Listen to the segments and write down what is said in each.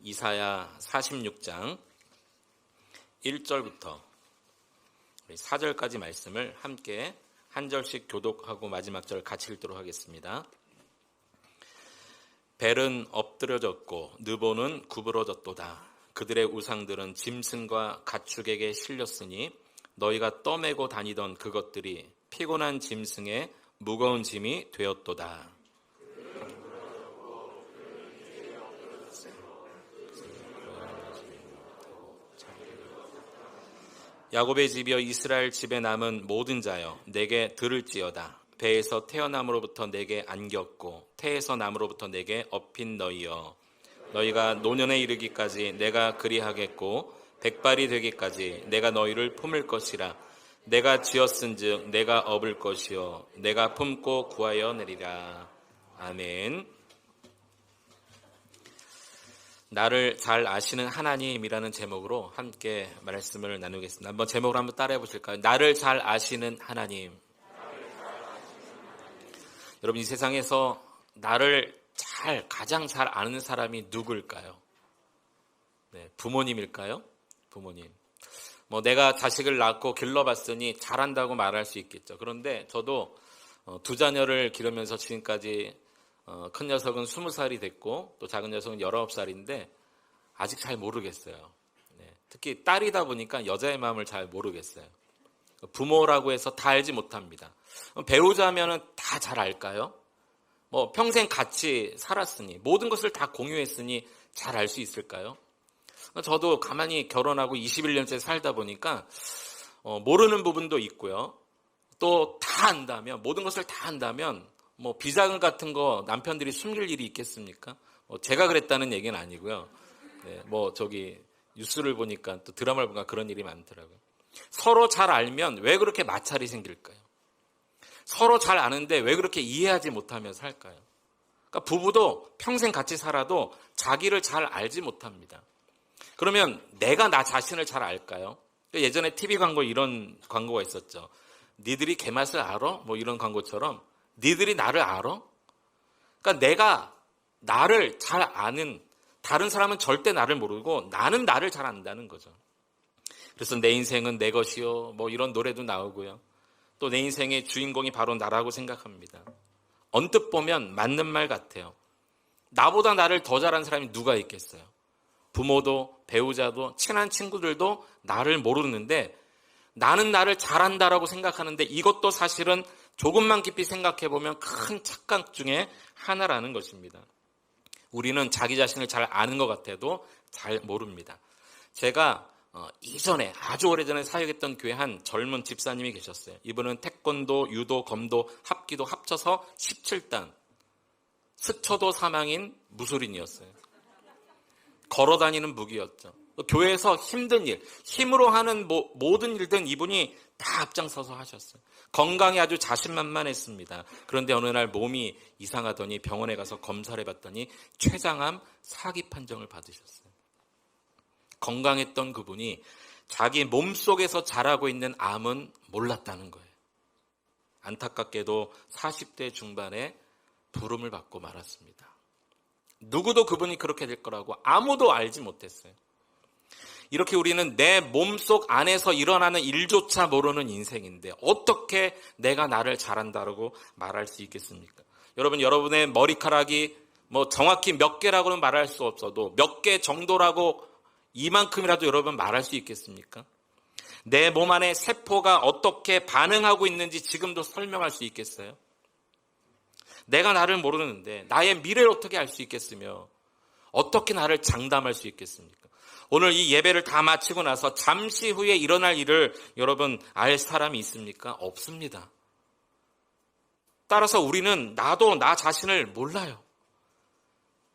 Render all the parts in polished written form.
이사야 46장 1절부터 4절까지 말씀을 함께 한 절씩 교독하고 마지막 절 같이 읽도록 하겠습니다. 벨은 엎드려졌고 느보는 구부러졌도다. 그들의 우상들은 짐승과 가축에게 실렸으니 너희가 떠매고 다니던 그것들이 피곤한 짐승의 무거운 짐이 되었도다. 야곱의 집이여 이스라엘 집에 남은 모든 자여 내게 들을지어다. 배에서 태어남으로부터 내게 안겼고 태에서 남으로부터 내게 업힌 너희여, 너희가 노년에 이르기까지 내가 그리하겠고 백발이 되기까지 내가 너희를 품을 것이라. 내가 지었은즉 내가 업을 것이요 내가 품고 구하여 내리라. 아멘. 나를 잘 아시는 하나님이라는 제목으로 함께 말씀을 나누겠습니다. 한번 제목을 한번 따라해 보실까요? 나를 잘 아시는 하나님. 여러분, 이 세상에서 나를 가장 잘 아는 사람이 누구일까요? 네, 부모님일까요? 부모님. 내가 자식을 낳고 길러봤으니 잘한다고 말할 수 있겠죠. 그런데 저도 두 자녀를 기르면서 지금까지 큰 녀석은 20살이 됐고 또 작은 녀석은 19살인데 아직 잘 모르겠어요. 네, 특히 딸이다 보니까 여자의 마음을 잘 모르겠어요. 부모라고 해서 다 알지 못합니다. 배우자면은 다 잘 알까요? 평생 같이 살았으니 모든 것을 다 공유했으니 잘 알 수 있을까요? 저도 가만히 결혼하고 21년째 살다 보니까 모르는 부분도 있고요. 또 다 안다면, 모든 것을 다 안다면 비자금 같은 거 남편들이 숨길 일이 있겠습니까? 제가 그랬다는 얘기는 아니고요. 네, 뉴스를 보니까 또 드라마를 보니까 그런 일이 많더라고요. 서로 잘 알면 왜 그렇게 마찰이 생길까요? 서로 잘 아는데 왜 그렇게 이해하지 못하며 살까요? 그러니까 부부도 평생 같이 살아도 자기를 잘 알지 못합니다. 그러면 내가 나 자신을 잘 알까요? 예전에 TV 광고 이런 광고가 있었죠. 니들이 개맛을 알아? 이런 광고처럼 니들이 나를 알아? 그러니까 내가 나를 잘 아는, 다른 사람은 절대 나를 모르고 나는 나를 잘 안다는 거죠. 그래서 내 인생은 내 것이요 이런 노래도 나오고요. 또 내 인생의 주인공이 바로 나라고 생각합니다. 언뜻 보면 맞는 말 같아요. 나보다 나를 더 잘하는 사람이 누가 있겠어요? 부모도 배우자도 친한 친구들도 나를 모르는데 나는 나를 잘한다라고 생각하는데 이것도 사실은 조금만 깊이 생각해보면 큰 착각 중에 하나라는 것입니다. 우리는 자기 자신을 잘 아는 것 같아도 잘 모릅니다. 제가 이전에 아주 오래전에 사역했던 교회 한 젊은 집사님이 계셨어요. 이분은 태권도, 유도, 검도, 합기도 합쳐서 17단, 스쳐도 사망인 무술인이었어요. 걸어다니는 무기였죠. 교회에서 힘든 일, 힘으로 하는 모든 일들은 이분이 다 앞장서서 하셨어요. 건강이 아주 자신만만했습니다. 그런데 어느 날 몸이 이상하더니 병원에 가서 검사를 해봤더니 췌장암 4기 판정을 받으셨어요. 건강했던 그분이 자기 몸속에서 자라고 있는 암은 몰랐다는 거예요. 안타깝게도 40대 중반에 부름을 받고 말았습니다. 누구도 그분이 그렇게 될 거라고 아무도 알지 못했어요. 이렇게 우리는 내 몸속 안에서 일어나는 일조차 모르는 인생인데 어떻게 내가 나를 잘한다고 말할 수 있겠습니까? 여러분의 머리카락이 정확히 몇 개라고는 말할 수 없어도 몇 개 정도라고 이만큼이라도 여러분 말할 수 있겠습니까? 내 몸 안에 세포가 어떻게 반응하고 있는지 지금도 설명할 수 있겠어요? 내가 나를 모르는데 나의 미래를 어떻게 알 수 있겠으며 어떻게 나를 장담할 수 있겠습니까? 오늘 이 예배를 다 마치고 나서 잠시 후에 일어날 일을 여러분 알 사람이 있습니까? 없습니다. 따라서 우리는 나도 나 자신을 몰라요.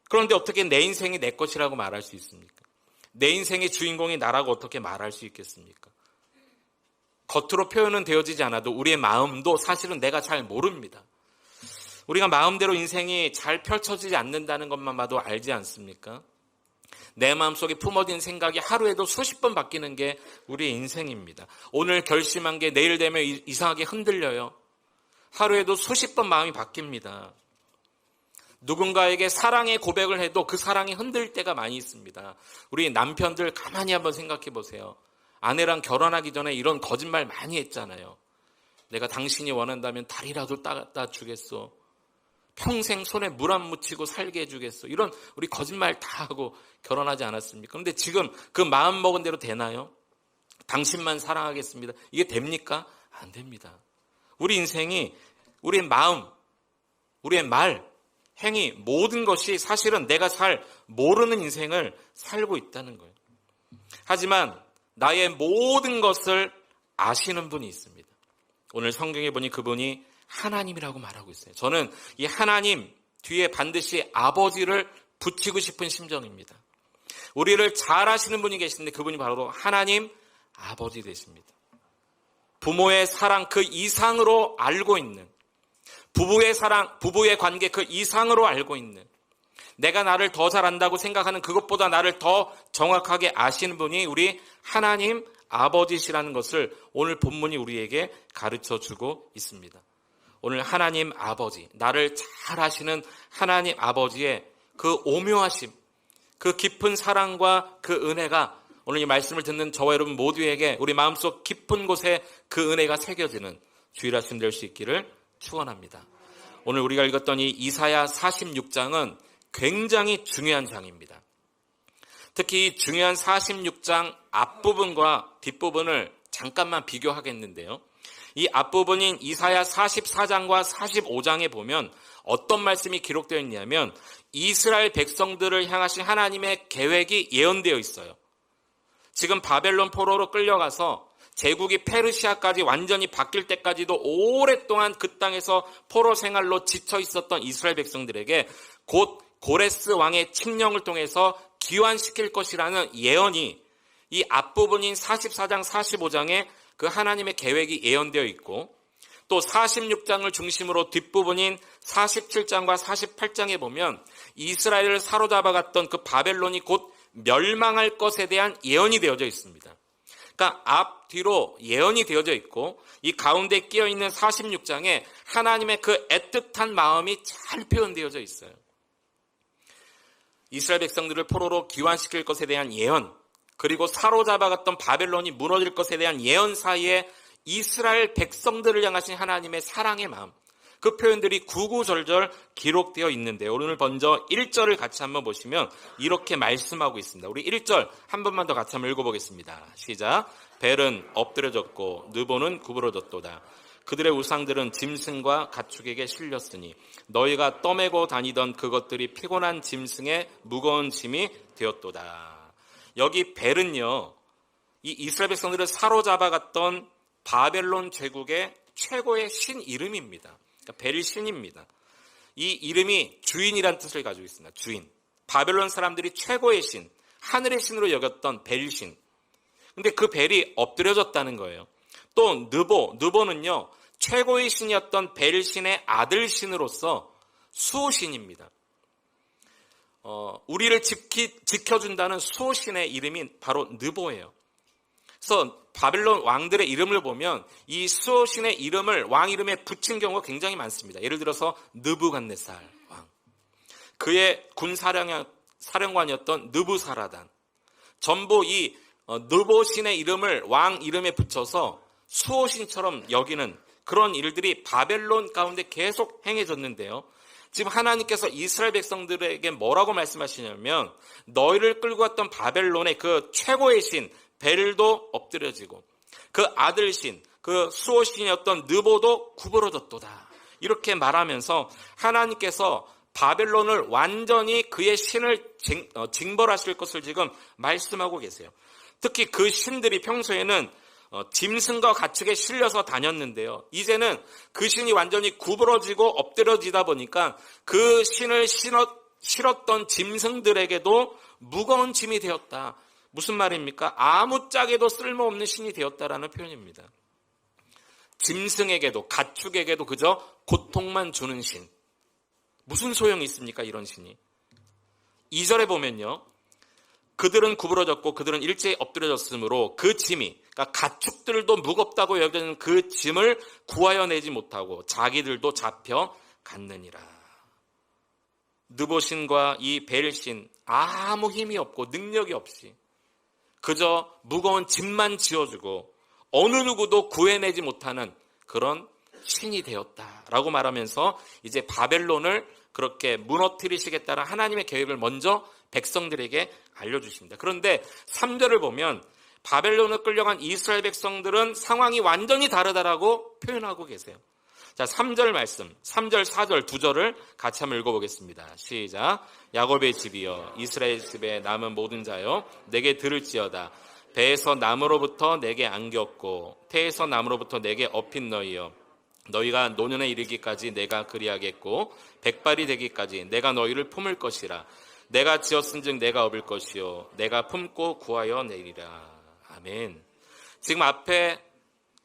그런데 어떻게 내 인생이 내 것이라고 말할 수 있습니까? 내 인생의 주인공이 나라고 어떻게 말할 수 있겠습니까? 겉으로 표현은 되어지지 않아도 우리의 마음도 사실은 내가 잘 모릅니다. 우리가 마음대로 인생이 잘 펼쳐지지 않는다는 것만 봐도 알지 않습니까? 내 마음속에 품어진 생각이 하루에도 수십 번 바뀌는 게 우리의 인생입니다. 오늘 결심한 게 내일 되면 이상하게 흔들려요. 하루에도 수십 번 마음이 바뀝니다. 누군가에게 사랑의 고백을 해도 그 사랑이 흔들릴 때가 많이 있습니다. 우리 남편들 가만히 한번 생각해 보세요. 아내랑 결혼하기 전에 이런 거짓말 많이 했잖아요. 내가 당신이 원한다면 다리라도 따 주겠소. 평생 손에 물 안 묻히고 살게 해주겠소. 이런 우리 거짓말 다 하고 결혼하지 않았습니까? 그런데 지금 그 마음 먹은 대로 되나요? 당신만 사랑하겠습니다. 이게 됩니까? 안 됩니다. 우리 인생이 우리의 마음, 우리의 말, 행위 모든 것이 사실은 내가 잘 모르는 인생을 살고 있다는 거예요. 하지만 나의 모든 것을 아시는 분이 있습니다. 오늘 성경에 보니 그분이 하나님이라고 말하고 있어요. 저는 이 하나님 뒤에 반드시 아버지를 붙이고 싶은 심정입니다. 우리를 잘 아시는 분이 계시는데 그분이 바로 하나님 아버지 되십니다. 부모의 사랑 그 이상으로 알고 있는, 부부의 사랑, 부부의 관계 그 이상으로 알고 있는, 내가 나를 더 잘 안다고 생각하는 그것보다 나를 더 정확하게 아시는 분이 우리 하나님 아버지시라는 것을 오늘 본문이 우리에게 가르쳐주고 있습니다. 오늘 하나님 아버지, 나를 잘 아시는 하나님 아버지의 그 오묘하심, 그 깊은 사랑과 그 은혜가 오늘 이 말씀을 듣는 저와 여러분 모두에게 우리 마음속 깊은 곳에 그 은혜가 새겨지는 주일 아침 될 수 있기를 축원합니다. 오늘 우리가 읽었던 이 이사야 46장은 굉장히 중요한 장입니다. 특히 이 중요한 46장 앞부분과 뒷부분을 잠깐만 비교하겠는데요. 이 앞부분인 이사야 44장과 45장에 보면 어떤 말씀이 기록되어 있냐면 이스라엘 백성들을 향하신 하나님의 계획이 예언되어 있어요. 지금 바벨론 포로로 끌려가서 제국이 페르시아까지 완전히 바뀔 때까지도 오랫동안 그 땅에서 포로 생활로 지쳐 있었던 이스라엘 백성들에게 곧 고레스 왕의 칙령을 통해서 귀환시킬 것이라는 예언이 이 앞부분인 44장, 45장에 그 하나님의 계획이 예언되어 있고 또 46장을 중심으로 뒷부분인 47장과 48장에 보면 이스라엘을 사로잡아갔던 그 바벨론이 곧 멸망할 것에 대한 예언이 되어져 있습니다. 그러니까 앞뒤로 예언이 되어져 있고 이 가운데 끼어있는 46장에 하나님의 그 애틋한 마음이 잘 표현되어져 있어요. 이스라엘 백성들을 포로로 귀환시킬 것에 대한 예언, 그리고 사로잡아갔던 바벨론이 무너질 것에 대한 예언 사이에 이스라엘 백성들을 향하신 하나님의 사랑의 마음, 그 표현들이 구구절절 기록되어 있는데요. 오늘 먼저 1절을 같이 한번 보시면 이렇게 말씀하고 있습니다. 우리 1절 한 번만 더 같이 한번 읽어보겠습니다. 시작. 벨은 엎드려졌고 느보는 구부러졌도다. 그들의 우상들은 짐승과 가축에게 실렸으니 너희가 떠매고 다니던 그것들이 피곤한 짐승의 무거운 짐이 되었도다. 여기 벨은요, 이 이스라엘 백성들을 사로잡아갔던 바벨론 제국의 최고의 신 이름입니다. 그러니까 벨 신입니다. 이 이름이 주인이라는 뜻을 가지고 있습니다. 주인. 바벨론 사람들이 최고의 신, 하늘의 신으로 여겼던 벨 신. 근데 그 벨이 엎드려졌다는 거예요. 또 느보는요, 최고의 신이었던 벨 신의 아들 신으로서 수호신입니다. 우리를 지켜준다는 수호신의 이름이 바로 느보예요. 그래서 바벨론 왕들의 이름을 보면 이 수호신의 이름을 왕 이름에 붙인 경우가 굉장히 많습니다. 예를 들어서 느부갓네살 왕, 그의 군 사령관이었던 느부사라단, 전부 이 느보신의 이름을 왕 이름에 붙여서 수호신처럼 여기는 그런 일들이 바벨론 가운데 계속 행해졌는데요. 지금 하나님께서 이스라엘 백성들에게 뭐라고 말씀하시냐면 너희를 끌고 왔던 바벨론의 그 최고의 신 벨도 엎드려지고 그 아들 신, 그 수호신이었던 느보도 구부러졌도다. 이렇게 말하면서 하나님께서 바벨론을 완전히 그의 신을 징벌하실 것을 지금 말씀하고 계세요. 특히 그 신들이 평소에는 짐승과 가축에 실려서 다녔는데요. 이제는 그 신이 완전히 구부러지고 엎드려지다 보니까 그 신을 실었던 짐승들에게도 무거운 짐이 되었다. 무슨 말입니까? 아무짝에도 쓸모없는 신이 되었다라는 표현입니다. 짐승에게도 가축에게도 그저 고통만 주는 신. 무슨 소용이 있습니까? 이런 신이. 2절에 보면요. 그들은 구부러졌고 그들은 일제히 엎드려졌으므로 그 짐이, 그러니까 가축들도 무겁다고 여기는 그 짐을 구하여 내지 못하고 자기들도 잡혀 갔느니라. 느보신과 이 벨신 아무 힘이 없고 능력이 없이 그저 무거운 짐만 지어주고 어느 누구도 구해내지 못하는 그런 신이 되었다라고 말하면서 이제 바벨론을 그렇게 무너뜨리시겠다는 하나님의 계획을 먼저 백성들에게 알려주십니다. 그런데 3절을 보면 바벨론을 끌려간 이스라엘 백성들은 상황이 완전히 다르다라고 표현하고 계세요. 자, 3절 말씀, 3절, 4절, 2절을 같이 한번 읽어보겠습니다. 시작. 야곱의 집이여, 이스라엘 집에 남은 모든 자여, 내게 들을지어다. 배에서 나무로부터 내게 안겼고 태에서 나무로부터 내게 업힌 너희여, 너희가 노년에 이르기까지 내가 그리하겠고 백발이 되기까지 내가 너희를 품을 것이라. 내가 지었은즉 내가 업을 것이요 내가 품고 구하여 내리라. 아멘. 지금 앞에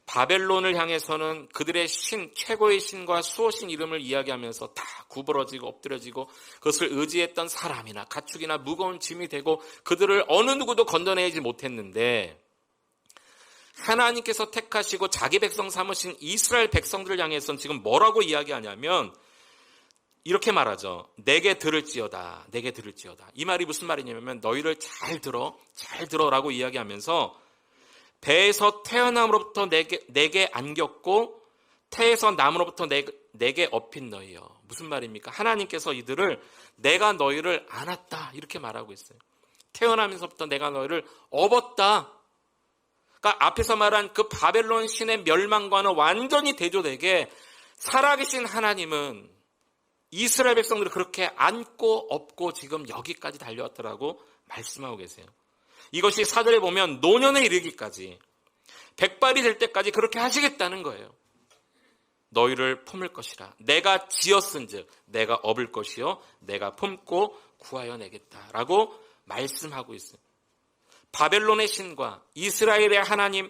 바벨론을 향해서는 그들의 신, 최고의 신과 수호신 이름을 이야기하면서 다 구부러지고 엎드려지고 그것을 의지했던 사람이나 가축이나 무거운 짐이 되고 그들을 어느 누구도 건져내지 못했는데, 하나님께서 택하시고 자기 백성 삼으신 이스라엘 백성들을 향해서는 지금 뭐라고 이야기하냐면 이렇게 말하죠. 내게 들을지어다. 내게 들을지어다. 이 말이 무슨 말이냐면 너희를 잘 들어라고 이야기하면서 배에서 태어남으로부터 내게 안겼고 태에서 남으로부터 내게 업힌 너희여. 무슨 말입니까? 하나님께서 이들을 내가 너희를 안았다 이렇게 말하고 있어요. 태어나면서부터 내가 너희를 업었다. 그러니까 앞에서 말한 그 바벨론 신의 멸망과는 완전히 대조되게 살아계신 하나님은 이스라엘 백성들을 그렇게 안고 업고 지금 여기까지 달려왔더라고 말씀하고 계세요. 이것이 4절에 보면 노년에 이르기까지 백발이 될 때까지 그렇게 하시겠다는 거예요. 너희를 품을 것이라. 내가 지었은즉 내가 업을 것이요 내가 품고 구하여 내겠다라고 말씀하고 있어요. 바벨론의 신과 이스라엘의 하나님이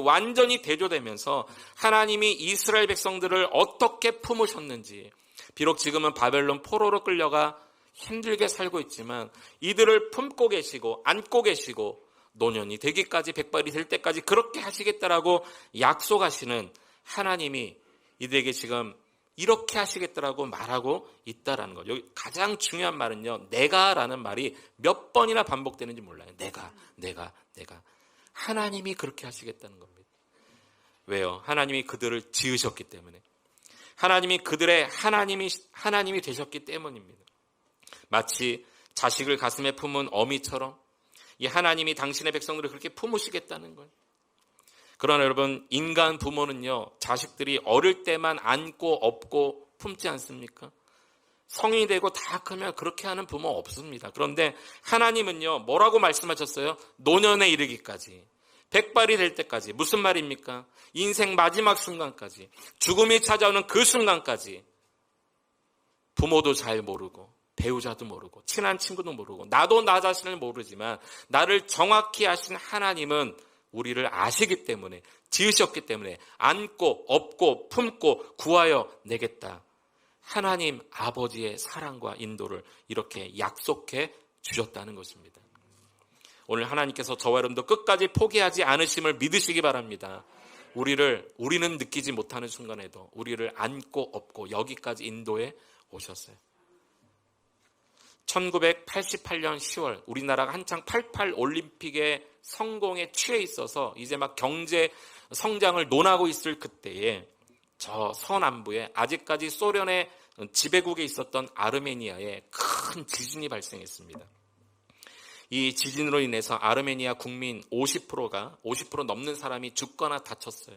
완전히 대조되면서 하나님이 이스라엘 백성들을 어떻게 품으셨는지, 비록 지금은 바벨론 포로로 끌려가 힘들게 살고 있지만 이들을 품고 계시고 안고 계시고 노년이 되기까지 백발이 될 때까지 그렇게 하시겠다라고 약속하시는 하나님이 이들에게 지금 이렇게 하시겠다라고 말하고 있다라는 거죠. 여기 가장 중요한 말은요, 내가라는 말이 몇 번이나 반복되는지 몰라요. 내가. 하나님이 그렇게 하시겠다는 겁니다. 왜요? 하나님이 그들을 지으셨기 때문에. 하나님이 그들의 하나님이 되셨기 때문입니다. 마치 자식을 가슴에 품은 어미처럼 이 하나님이 당신의 백성들을 그렇게 품으시겠다는 거예요. 그러나 여러분, 인간 부모는요, 자식들이 어릴 때만 안고 업고 품지 않습니까? 성인이 되고 다 크면 그렇게 하는 부모 없습니다. 그런데 하나님은요, 뭐라고 말씀하셨어요? 노년에 이르기까지, 백발이 될 때까지. 무슨 말입니까? 인생 마지막 순간까지, 죽음이 찾아오는 그 순간까지 부모도 잘 모르고 배우자도 모르고 친한 친구도 모르고 나도 나 자신을 모르지만 나를 정확히 아신 하나님은 우리를 아시기 때문에, 지으셨기 때문에 안고 업고 품고 구하여 내겠다. 하나님 아버지의 사랑과 인도를 이렇게 약속해 주셨다는 것입니다. 오늘 하나님께서 저와 여러분도 끝까지 포기하지 않으심을 믿으시기 바랍니다. 우리는 느끼지 못하는 순간에도 우리를 안고 업고 여기까지 인도해 오셨어요. 1988년 10월 우리나라가 한창 88 올림픽의 성공에 취해 있어서 이제 막 경제 성장을 논하고 있을 그때에 저 서남부에 아직까지 소련의 지배국에 있었던 아르메니아에 큰 지진이 발생했습니다. 이 지진으로 인해서 아르메니아 국민 50% 넘는 사람이 죽거나 다쳤어요.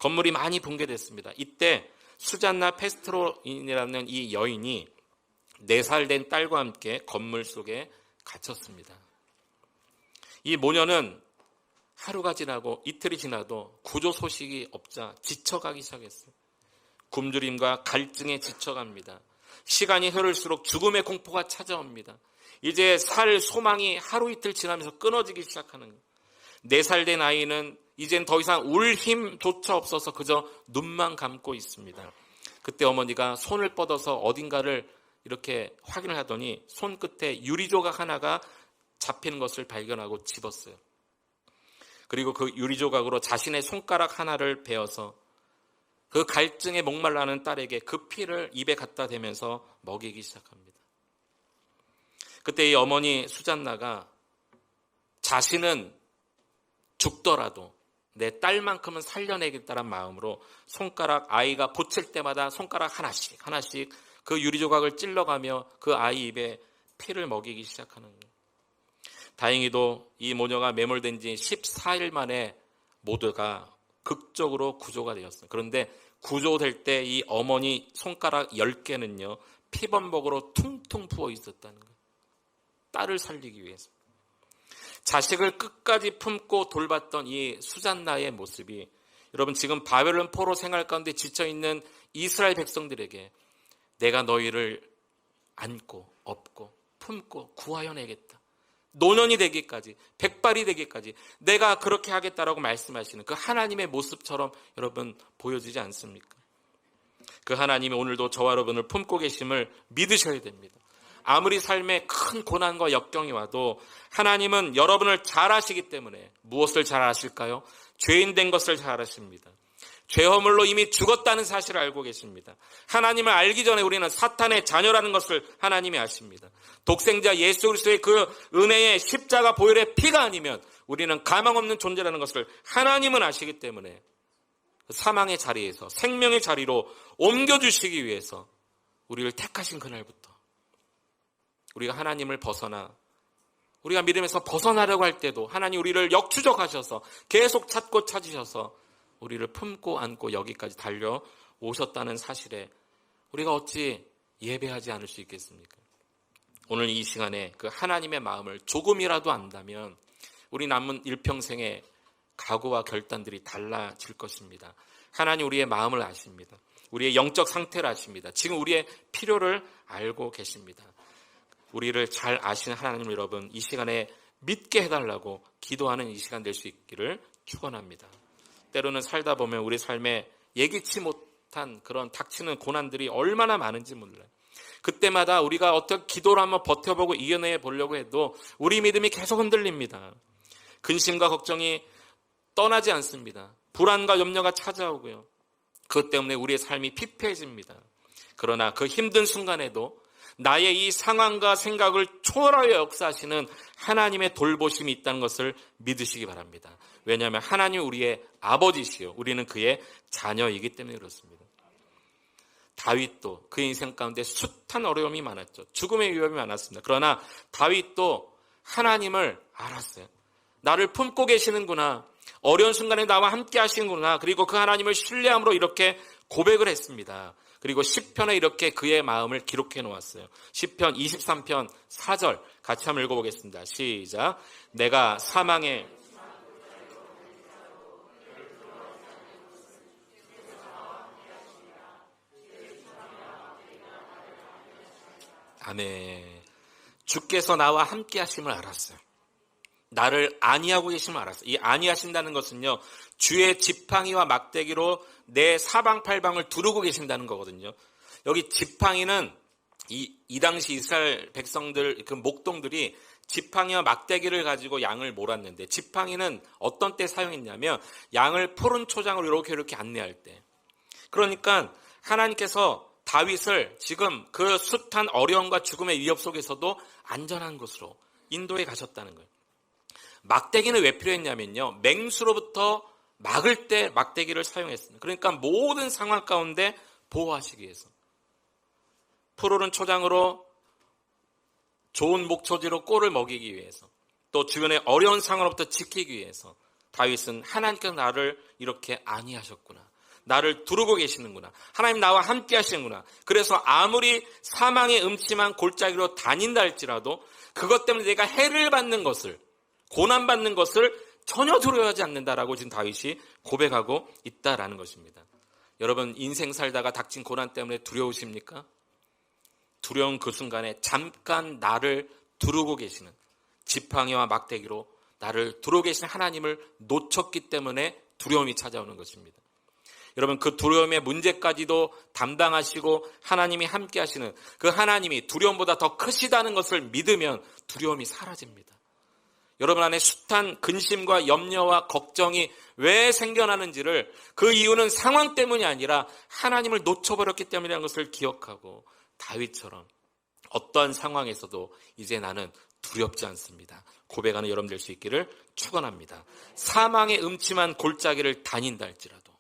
건물이 많이 붕괴됐습니다. 이때 수잔나 페스트로인이라는 이 여인이 4살 된 딸과 함께 건물 속에 갇혔습니다. 이 모녀는 하루가 지나고 이틀이 지나도 구조 소식이 없자 지쳐가기 시작했어요. 굶주림과 갈증에 지쳐갑니다. 시간이 흐를수록 죽음의 공포가 찾아옵니다. 이제 살 소망이 하루 이틀 지나면서 끊어지기 시작하는 거예요. 4살 된 아이는 이젠 더 이상 울 힘조차 없어서 그저 눈만 감고 있습니다. 그때 어머니가 손을 뻗어서 어딘가를 이렇게 확인을 하더니 손끝에 유리조각 하나가 잡히는 것을 발견하고 집었어요. 그리고 그 유리조각으로 자신의 손가락 하나를 베어서 그 갈증에 목말라는 딸에게 그 피를 입에 갖다 대면서 먹이기 시작합니다. 그때 이 어머니 수잔나가 자신은 죽더라도 내 딸만큼은 살려내겠다는 마음으로 아이가 보칠 때마다 손가락 하나씩 그 유리조각을 찔러가며 그 아이 입에 피를 먹이기 시작하는 거예요. 다행히도 이 모녀가 매몰된 지 14일 만에 모두가 극적으로 구조가 되었어요. 그런데 구조될 때 이 어머니 손가락 10개는요, 피범벅으로 퉁퉁 부어 있었다는 거예요. 딸을 살리기 위해서. 자식을 끝까지 품고 돌봤던 이 수잔나의 모습이 여러분 지금 바벨론 포로 생활 가운데 지쳐있는 이스라엘 백성들에게 내가 너희를 안고 업고 품고 구하여내겠다. 노년이 되기까지, 백발이 되기까지 내가 그렇게 하겠다라고 말씀하시는 그 하나님의 모습처럼 여러분 보여지지 않습니까? 그 하나님이 오늘도 저와 여러분을 품고 계심을 믿으셔야 됩니다. 아무리 삶에 큰 고난과 역경이 와도 하나님은 여러분을 잘 아시기 때문에 무엇을 잘 아실까요? 죄인 된 것을 잘 아십니다. 죄 허물로 이미 죽었다는 사실을 알고 계십니다. 하나님을 알기 전에 우리는 사탄의 자녀라는 것을 하나님이 아십니다. 독생자 예수 그리스도의 그 은혜의 십자가 보혈의 피가 아니면 우리는 가망 없는 존재라는 것을 하나님은 아시기 때문에 사망의 자리에서 생명의 자리로 옮겨주시기 위해서 우리를 택하신 그날부터 우리가 하나님을 벗어나 우리가 믿음에서 벗어나려고 할 때도 하나님 우리를 역추적하셔서 계속 찾고 찾으셔서 우리를 품고 안고 여기까지 달려오셨다는 사실에 우리가 어찌 예배하지 않을 수 있겠습니까? 오늘 이 시간에 그 하나님의 마음을 조금이라도 안다면 우리 남은 일평생의 각오와 결단들이 달라질 것입니다. 하나님 우리의 마음을 아십니다. 우리의 영적 상태를 아십니다. 지금 우리의 필요를 알고 계십니다. 우리를 잘 아시는 하나님 여러분, 이 시간에 믿게 해달라고 기도하는 이 시간 될 수 있기를 축원합니다. 때로는 살다 보면 우리 삶에 예기치 못한 그런 닥치는 고난들이 얼마나 많은지 몰라요. 그때마다 우리가 어떻게 기도를 한번 버텨보고 이겨내 보려고 해도 우리 믿음이 계속 흔들립니다. 근심과 걱정이 떠나지 않습니다. 불안과 염려가 찾아오고요. 그것 때문에 우리의 삶이 피폐해집니다. 그러나 그 힘든 순간에도 나의 이 상황과 생각을 초월하여 역사하시는 하나님의 돌보심이 있다는 것을 믿으시기 바랍니다. 왜냐하면 하나님 우리의 아버지시요 우리는 그의 자녀이기 때문에 그렇습니다. 다윗도 그 인생 가운데 숱한 어려움이 많았죠. 죽음의 위협이 많았습니다. 그러나 다윗도 하나님을 알았어요. 나를 품고 계시는구나. 어려운 순간에 나와 함께 하시는구나. 그리고 그 하나님을 신뢰함으로 이렇게 고백을 했습니다. 그리고 시편에 이렇게 그의 마음을 기록해 놓았어요. 시편 23편 4절 같이 한번 읽어보겠습니다. 시작. 내가 사망의 아멘. 주께서 나와 함께 하심을 알았어요. 나를 안위하고 계심을 알았어요. 이 안위하신다는 것은요, 주의 지팡이와 막대기로 내 사방팔방을 두르고 계신다는 거거든요. 여기 지팡이는 이 당시 이스라엘 백성들, 그 목동들이 지팡이와 막대기를 가지고 양을 몰았는데, 지팡이는 어떤 때 사용했냐면 양을 푸른 초장으로 이렇게 안내할 때. 그러니까 하나님께서 다윗을 지금 그 숱한 어려움과 죽음의 위협 속에서도 안전한 곳으로 인도해 가셨다는 거예요. 막대기는 왜 필요했냐면요, 맹수로부터 막을 때 막대기를 사용했습니다. 그러니까 모든 상황 가운데 보호하시기 위해서. 푸르른 초장으로 좋은 목초지로 꼴을 먹이기 위해서, 또 주변의 어려운 상황으로부터 지키기 위해서 다윗은 하나님께서 나를 이렇게 안위하셨구나, 나를 두르고 계시는구나, 하나님 나와 함께 하시는구나. 그래서 아무리 사망의 음침한 골짜기로 다닌다 할지라도 그것 때문에 내가 해를 받는 것을, 고난받는 것을 전혀 두려워하지 않는다라고 지금 다윗이 고백하고 있다라는 것입니다. 여러분, 인생 살다가 닥친 고난 때문에 두려우십니까? 두려운 그 순간에 잠깐 나를 두르고 계시는, 지팡이와 막대기로 나를 두르고 계시는 하나님을 놓쳤기 때문에 두려움이 찾아오는 것입니다. 여러분, 그 두려움의 문제까지도 담당하시고 하나님이 함께 하시는 그 하나님이 두려움보다 더 크시다는 것을 믿으면 두려움이 사라집니다. 여러분 안에 숱한 근심과 염려와 걱정이 왜 생겨나는지를, 그 이유는 상황 때문이 아니라 하나님을 놓쳐버렸기 때문이라는 것을 기억하고 다윗처럼 어떠한 상황에서도 이제 나는 두렵지 않습니다. 고백하는 여러분 될 수 있기를 축원합니다. 사망의 음침한 골짜기를 다닌다 할지라도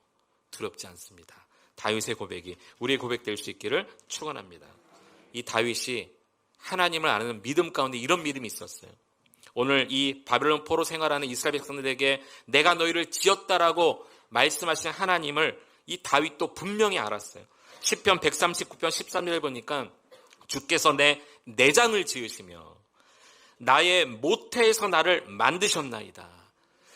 두렵지 않습니다. 다윗의 고백이 우리의 고백 될 수 있기를 축원합니다. 이 다윗이 하나님을 아는 믿음 가운데 이런 믿음이 있었어요. 오늘 이 바벨론 포로 생활하는 이스라엘 백성들에게 내가 너희를 지었다라고 말씀하신 하나님을 이 다윗도 분명히 알았어요. 시편 139편 13절을 보니까 주께서 내 내장을 지으시며 나의 모태에서 나를 만드셨나이다.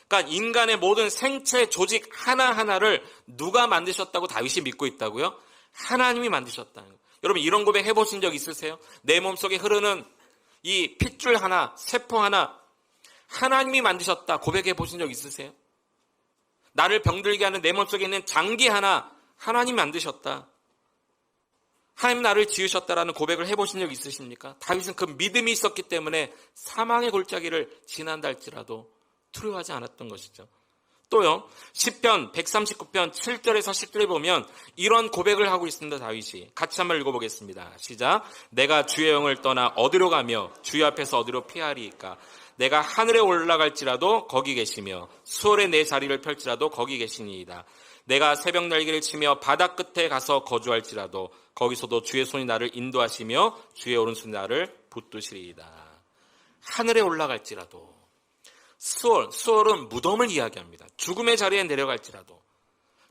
그러니까 인간의 모든 생체 조직 하나하나를 누가 만드셨다고 다윗이 믿고 있다고요? 하나님이 만드셨다는 거예요. 여러분 이런 고백 해보신 적 있으세요? 내 몸속에 흐르는 이 핏줄 하나, 세포 하나 하나님이 만드셨다 고백해 보신 적 있으세요? 나를 병들게 하는 내 몸속에 있는 장기 하나 하나님이 만드셨다. 하나님 나를 지으셨다라는 고백을 해보신 적 있으십니까? 다윗은 그 믿음이 있었기 때문에 사망의 골짜기를 지난다 할지라도 두려워하지 않았던 것이죠. 또요, 시편 139편 7절에서 10절에 보면 이런 고백을 하고 있습니다. 다윗이. 같이 한번 읽어보겠습니다. 시작. 내가 주의 영을 떠나 어디로 가며 주의 앞에서 어디로 피하리이까? 내가 하늘에 올라갈지라도 거기 계시며 수월에 내 자리를 펼지라도 거기 계시니이다. 내가 새벽 날개를 치며 바다 끝에 가서 거주할지라도 거기서도 주의 손이 나를 인도하시며 주의 오른손이 나를 붙드시리이다. 하늘에 올라갈지라도 수월은 무덤을 이야기합니다. 죽음의 자리에 내려갈지라도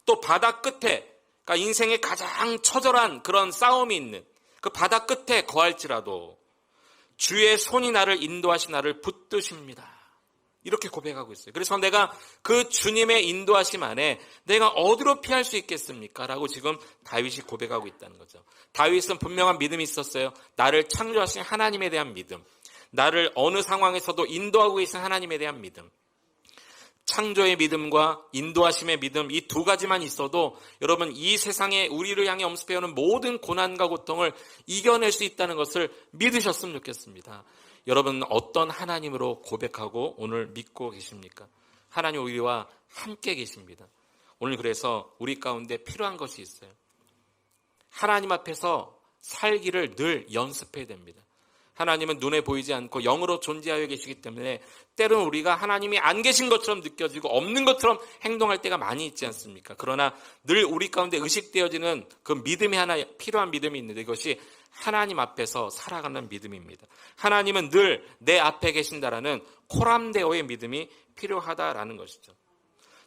또 바다 끝에 그러니까 인생의 가장 처절한 그런 싸움이 있는 그 바다 끝에 거할지라도 주의 손이 나를 인도하시 나를 붙드십니다. 이렇게 고백하고 있어요. 그래서 내가 그 주님의 인도하심 안에 내가 어디로 피할 수 있겠습니까? 라고 지금 다윗이 고백하고 있다는 거죠. 다윗은 분명한 믿음이 있었어요. 나를 창조하신 하나님에 대한 믿음. 나를 어느 상황에서도 인도하고 계신 하나님에 대한 믿음. 창조의 믿음과 인도하심의 믿음 이 두 가지만 있어도 여러분 이 세상에 우리를 향해 엄습해오는 모든 고난과 고통을 이겨낼 수 있다는 것을 믿으셨으면 좋겠습니다. 여러분 어떤 하나님으로 고백하고 오늘 믿고 계십니까? 하나님 우리와 함께 계십니다. 오늘 그래서 우리 가운데 필요한 것이 있어요. 하나님 앞에서 살기를 늘 연습해야 됩니다. 하나님은 눈에 보이지 않고 영으로 존재하여 계시기 때문에 때로는 우리가 하나님이 안 계신 것처럼 느껴지고 없는 것처럼 행동할 때가 많이 있지 않습니까? 그러나 늘 우리 가운데 의식되어지는 그 믿음이 하나 필요한 믿음이 있는데 이것이 하나님 앞에서 살아가는 믿음입니다. 하나님은 늘 내 앞에 계신다라는 코람데오의 믿음이 필요하다라는 것이죠.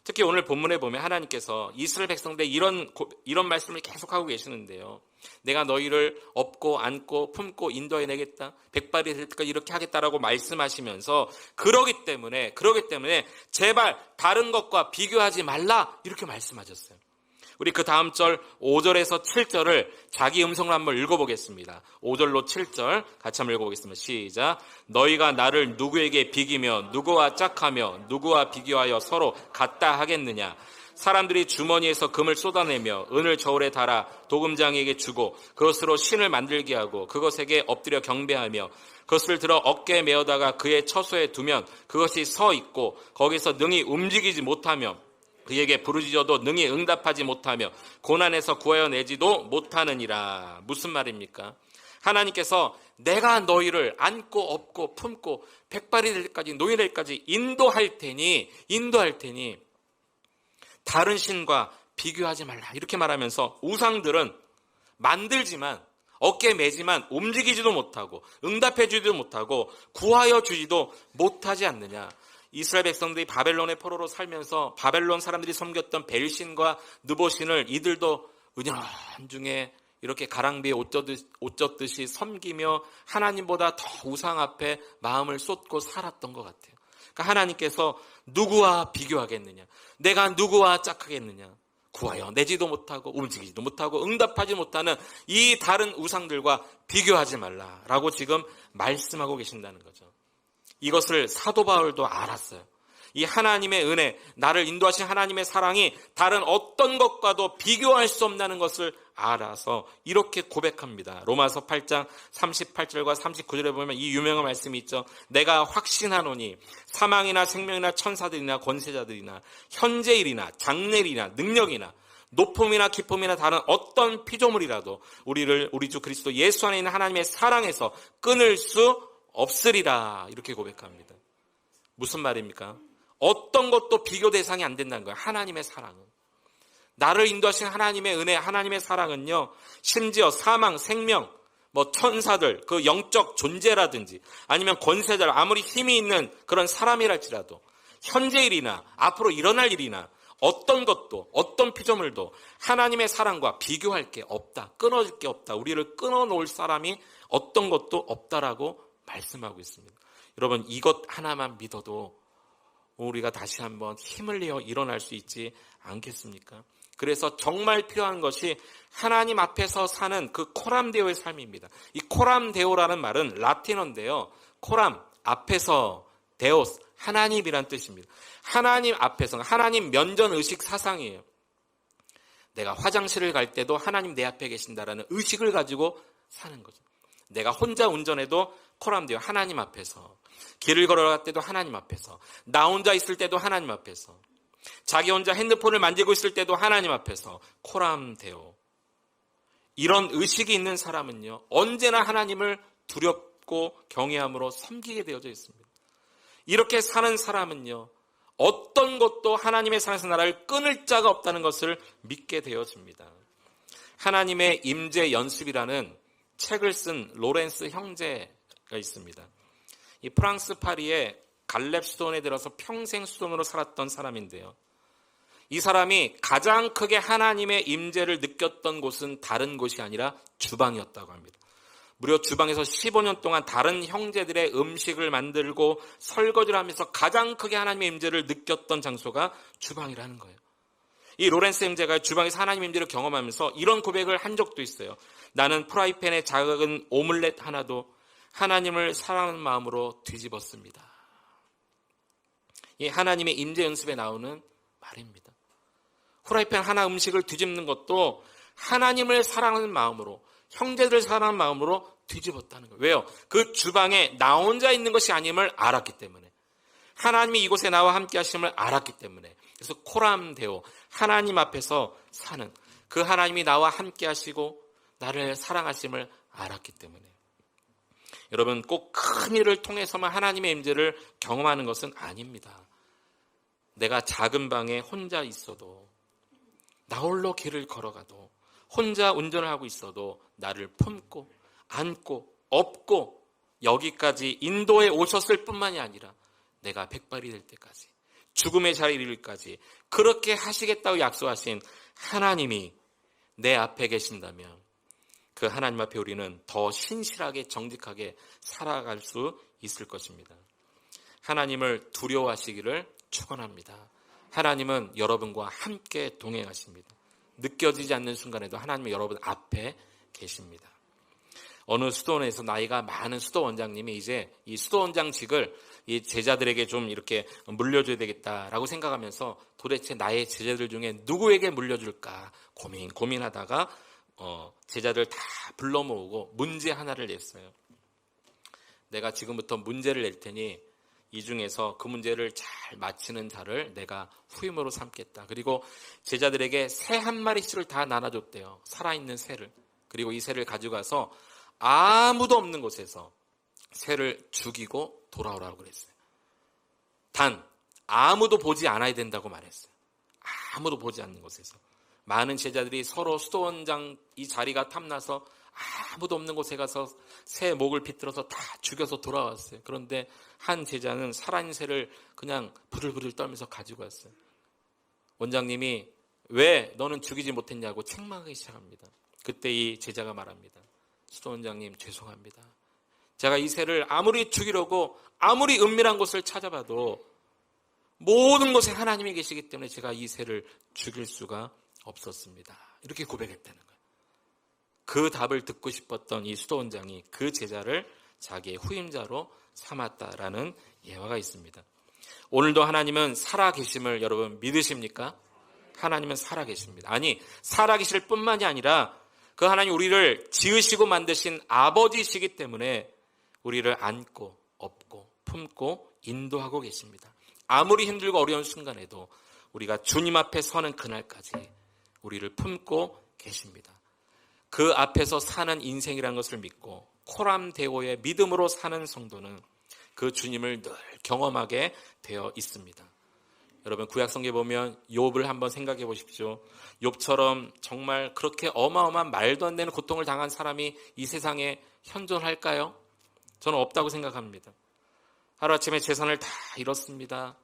특히 오늘 본문에 보면 하나님께서 이스라엘 백성들의 이런 말씀을 계속하고 계시는데요. 내가 너희를 업고 안고 품고 인도해내겠다. 백발이 될 때까지 이렇게 하겠다라고 말씀하시면서 그러기 때문에 제발 다른 것과 비교하지 말라 이렇게 말씀하셨어요. 우리 그 다음 절 5절에서 7절을 자기 음성으로 한번 읽어보겠습니다. 5절로 7절 같이 한번 읽어보겠습니다. 시작. 너희가 나를 누구에게 비기며 누구와 짝하며 누구와 비교하여 서로 같다 하겠느냐. 사람들이 주머니에서 금을 쏟아내며 은을 저울에 달아 도금장에게 주고 그것으로 신을 만들게 하고 그것에게 엎드려 경배하며 그것을 들어 어깨에 메어다가 그의 처소에 두면 그것이 서 있고 거기서 능히 움직이지 못하며 그에게 부르짖어도 능히 응답하지 못하며 고난에서 구하여 내지도 못하느니라. 무슨 말입니까? 하나님께서 내가 너희를 안고 업고 품고 백발이 될 때까지 노인될 때까지 인도할 테니 다른 신과 비교하지 말라 이렇게 말하면서 우상들은 만들지만 어깨에 매지만 움직이지도 못하고 응답해 주지도 못하고 구하여 주지도 못하지 않느냐. 이스라엘 백성들이 바벨론의 포로로 살면서 바벨론 사람들이 섬겼던 벨신과 느보신을 이들도 은연중에 이렇게 가랑비에 옷 젖듯이 섬기며 하나님보다 더 우상 앞에 마음을 쏟고 살았던 것 같아요. 그러니까 하나님께서 누구와 비교하겠느냐? 내가 누구와 짝하겠느냐? 구하여 내지도 못하고 움직이지도 못하고 응답하지 못하는 이 다른 우상들과 비교하지 말라라고 지금 말씀하고 계신다는 거죠. 이것을 사도 바울도 알았어요. 이 하나님의 은혜, 나를 인도하신 하나님의 사랑이 다른 어떤 것과도 비교할 수 없다는 것을 알아서 이렇게 고백합니다. 로마서 8장 38절과 39절에 보면 이 유명한 말씀이 있죠. 내가 확신하노니 사망이나 생명이나 천사들이나 권세자들이나 현재일이나 장래일이나 능력이나 높음이나 기쁨이나 다른 어떤 피조물이라도 우리 주 그리스도 예수 안에 있는 하나님의 사랑에서 끊을 수 없으리라. 이렇게 고백합니다. 무슨 말입니까? 어떤 것도 비교 대상이 안 된다는 거예요. 하나님의 사랑은. 나를 인도하신 하나님의 은혜, 하나님의 사랑은요, 심지어 사망, 생명, 천사들, 그 영적 존재라든지 아니면 권세들, 아무리 힘이 있는 그런 사람이랄지라도 현재 일이나 앞으로 일어날 일이나 어떤 것도, 어떤 피조물도 하나님의 사랑과 비교할 게 없다. 끊어질 게 없다. 우리를 끊어놓을 사람이 어떤 것도 없다라고 말씀하고 있습니다. 여러분, 이것 하나만 믿어도 우리가 다시 한번 힘을 내어 일어날 수 있지 않겠습니까? 그래서 정말 필요한 것이 하나님 앞에서 사는 그 코람데오의 삶입니다. 이 코람데오라는 말은 라틴어인데요. 코람, 앞에서, 데오스, 하나님이란 뜻입니다. 하나님 앞에서, 하나님 면전의식 사상이에요. 내가 화장실을 갈 때도 하나님 내 앞에 계신다라는 의식을 가지고 사는 거죠. 내가 혼자 운전해도 코람데오, 하나님 앞에서. 길을 걸어갈 때도 하나님 앞에서. 나 혼자 있을 때도 하나님 앞에서. 자기 혼자 핸드폰을 만지고 있을 때도 하나님 앞에서. 코람데오. 이런 의식이 있는 사람은요, 언제나 하나님을 두렵고 경외함으로 섬기게 되어져 있습니다. 이렇게 사는 사람은요, 어떤 것도 하나님의 사랑에서 나라를 끊을 자가 없다는 것을 믿게 되어집니다. 하나님의 임재 연습이라는 책을 쓴 로렌스 형제가 있습니다. 이 프랑스 파리의 갈렙 수도원에 들어서 평생 수도원으로 살았던 사람인데요. 이 사람이 가장 크게 하나님의 임재를 느꼈던 곳은 다른 곳이 아니라 주방이었다고 합니다. 무려 주방에서 15년 동안 다른 형제들의 음식을 만들고 설거지를 하면서 가장 크게 하나님의 임재를 느꼈던 장소가 주방이라는 거예요. 이 로렌스 형제가 주방에서 하나님의 임재를 경험하면서 이런 고백을 한 적도 있어요. 나는 프라이팬에 작은 오믈렛 하나도 하나님을 사랑하는 마음으로 뒤집었습니다. 이 하나님의 임재 연습에 나오는 말입니다. 프라이팬 하나 음식을 뒤집는 것도 하나님을 사랑하는 마음으로, 형제들을 사랑하는 마음으로 뒤집었다는 거예요. 왜요? 그 주방에 나 혼자 있는 것이 아님을 알았기 때문에. 하나님이 이곳에 나와 함께 하심을 알았기 때문에. 그래서 코람데오, 하나님 앞에서 사는, 그 하나님이 나와 함께 하시고 나를 사랑하심을 알았기 때문에. 여러분, 꼭 큰 일을 통해서만 하나님의 임재를 경험하는 것은 아닙니다. 내가 작은 방에 혼자 있어도, 나 홀로 길을 걸어가도, 혼자 운전을 하고 있어도 나를 품고 안고 업고 여기까지 인도에 오셨을 뿐만이 아니라 내가 백발이 될 때까지, 죽음의 자리에 이르기까지 그렇게 하시겠다고 약속하신 하나님이 내 앞에 계신다면 그 하나님 앞에 우리는 더 신실하게 정직하게 살아갈 수 있을 것입니다. 하나님을 두려워하시기를 축원합니다. 하나님은 여러분과 함께 동행하십니다. 느껴지지 않는 순간에도 하나님은 여러분 앞에 계십니다. 어느 수도원에서 나이가 많은 수도원장님이 이제 이 수도원장직을 이 제자들에게 좀 이렇게 물려줘야 되겠다라고 생각하면서 도대체 나의 제자들 중에 누구에게 물려줄까 고민하다가 제자들 다 불러 모으고 문제 하나를 냈어요. 내가 지금부터 문제를 낼 테니 이 중에서 그 문제를 잘 맞히는 자를 내가 후임으로 삼겠다. 그리고 제자들에게 새 한 마리씩을 다 나눠줬대요. 살아있는 새를. 그리고 이 새를 가져가서 아무도 없는 곳에서 새를 죽이고 돌아오라고 그랬어요. 단 아무도 보지 않아야 된다고 말했어요. 아무도 보지 않는 곳에서. 많은 제자들이 서로 수도원장 이 자리가 탐나서 아무도 없는 곳에 가서 새 목을 비틀어서 다 죽여서 돌아왔어요. 그런데 한 제자는 살아있는 새를 그냥 부들부들 떨면서 가지고 왔어요. 원장님이 왜 너는 죽이지 못했냐고 책망하기 시작합니다. 그때 이 제자가 말합니다. 수도원장님 죄송합니다. 제가 이 새를 아무리 죽이려고 아무리 은밀한 곳을 찾아봐도 모든 곳에 하나님이 계시기 때문에 제가 이 새를 죽일 수가 없었습니다. 이렇게 고백했다는 거예요. 그 답을 듣고 싶었던 이 수도원장이 그 제자를 자기의 후임자로 삼았다라는 예화가 있습니다. 오늘도 하나님은 살아계심을 여러분 믿으십니까? 하나님은 살아계십니다. 아니, 살아계실 뿐만이 아니라 그 하나님 우리를 지으시고 만드신 아버지시기 때문에 우리를 안고 업고 품고 인도하고 계십니다. 아무리 힘들고 어려운 순간에도 우리가 주님 앞에 서는 그날까지 우리를 품고 계십니다. 그 앞에서 사는 인생이라는 것을 믿고 코람데오의 믿음으로 사는 성도는 그 주님을 늘 경험하게 되어 있습니다. 여러분 구약성경에 보면 욥을 한번 생각해 보십시오. 욥처럼 정말 그렇게 어마어마한 말도 안 되는 고통을 당한 사람이 이 세상에 현존할까요? 저는 없다고 생각합니다. 하루아침에 재산을 다 잃었습니다.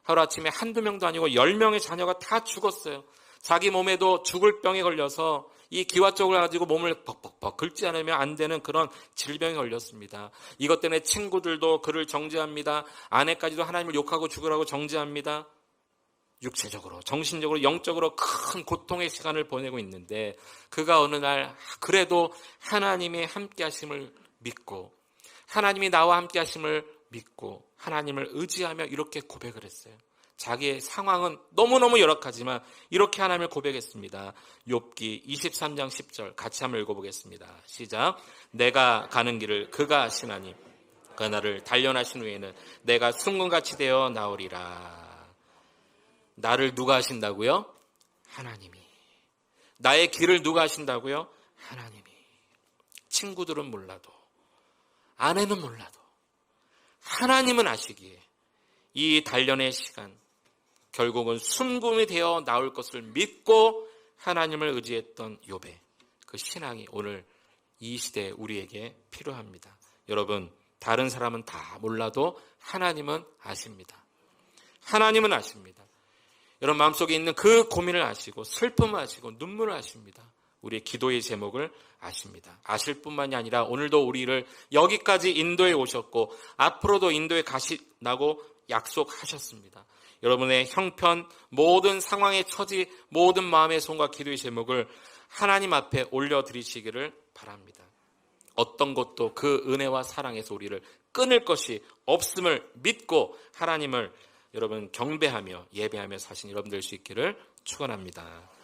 하루아침에 한두 명도 아니고 10명의 자녀가 다 죽었어요. 자기 몸에도 죽을 병에 걸려서 이 기와쪽을 가지고 몸을 벅벅벅 긁지 않으면 안 되는 그런 질병에 걸렸습니다. 이것 때문에 친구들도 그를 정죄합니다. 아내까지도 하나님을 욕하고 죽으라고 정죄합니다. 육체적으로, 정신적으로, 영적으로 큰 고통의 시간을 보내고 있는데 그가 어느 날 그래도 하나님의 함께하심을 믿고 하나님이 나와 함께하심을 믿고 하나님을 의지하며 이렇게 고백을 했어요. 자기의 상황은 너무너무 열악하지만 이렇게 하나님을 고백했습니다. 욥기 23장 10절 같이 한번 읽어보겠습니다. 시작. 내가 가는 길을 그가 아시나니 그가 나를 단련하신 후에는 내가 순금같이 되어 나오리라. 나를 누가 하신다고요? 하나님이. 나의 길을 누가 하신다고요? 하나님이. 친구들은 몰라도 아내는 몰라도 하나님은 아시기에 이 단련의 시간 결국은 순금이 되어 나올 것을 믿고 하나님을 의지했던 욥의 그 신앙이 오늘 이 시대에 우리에게 필요합니다. 여러분 다른 사람은 다 몰라도 하나님은 아십니다. 하나님은 아십니다. 여러분 마음속에 있는 그 고민을 아시고 슬픔을 아시고 눈물을 아십니다. 우리의 기도의 제목을 아십니다. 아실 뿐만이 아니라 오늘도 우리를 여기까지 인도해 오셨고 앞으로도 인도에 가시라고 약속하셨습니다. 여러분의 형편, 모든 상황의 처지, 모든 마음의 손과 기도의 제목을 하나님 앞에 올려드리시기를 바랍니다. 어떤 것도 그 은혜와 사랑에서 우리를 끊을 것이 없음을 믿고 하나님을 여러분 경배하며 예배하며 사신 여러분 될 수 있기를 축원합니다.